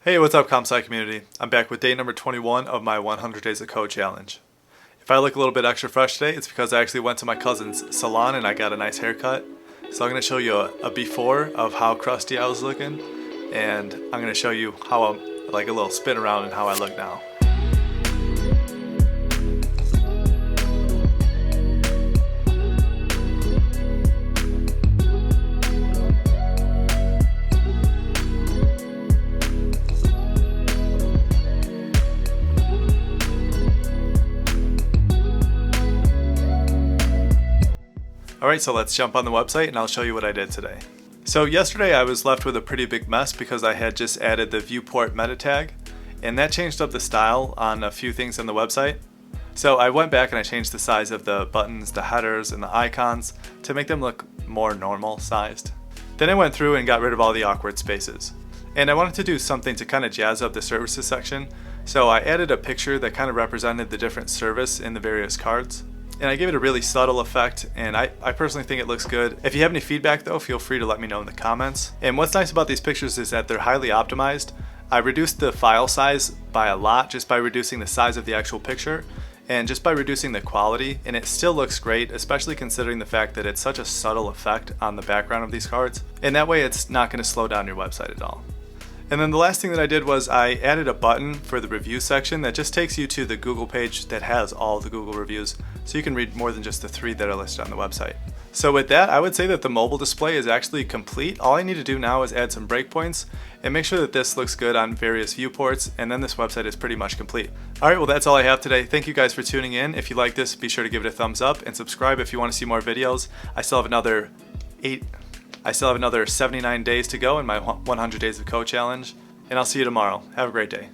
Hey, what's up, ComSci community? I'm back with day number 21 of my 100 Days of Code challenge. If I look a little bit extra fresh today, it's because I actually went to my cousin's salon and I got a nice haircut. So I'm going to show you a before of how crusty I was looking, and I'm going to show you how I'm like a little spin around and how I look now. Alright, so let's jump on the website and I'll show you what I did today. So yesterday I was left with a pretty big mess because I had just added the viewport meta tag, and that changed up the style on a few things on the website. So I went back and I changed the size of the buttons, the headers, and the icons to make them look more normal sized. Then I went through and got rid of all the awkward spaces. And I wanted to do something to kind of jazz up the services section, so I added a picture that kind of represented the different service in the various cards. And I gave it a really subtle effect, and I personally think it looks good. If you have any feedback though, feel free to let me know in the comments. And what's nice about these pictures is that they're highly optimized. I reduced the file size by a lot just by reducing the size of the actual picture and just by reducing the quality, and it still looks great, especially considering the fact that it's such a subtle effect on the background of these cards. And that way it's not going to slow down your website at all. And then the last thing that I did was I added a button for the review section that just takes you to the Google page that has all the Google reviews, so you can read more than just the 3 that are listed on the website. So with that, I would say that the mobile display is actually complete. All I need to do now is add some breakpoints and make sure that this looks good on various viewports, and then this website is pretty much complete. Alright, well that's all I have today. Thank you guys for tuning in. If you like this, be sure to give it a thumbs up and subscribe if you want to see more videos. I still have another 79 days to go in my 100 Days of Code challenge, and I'll see you tomorrow. Have a great day.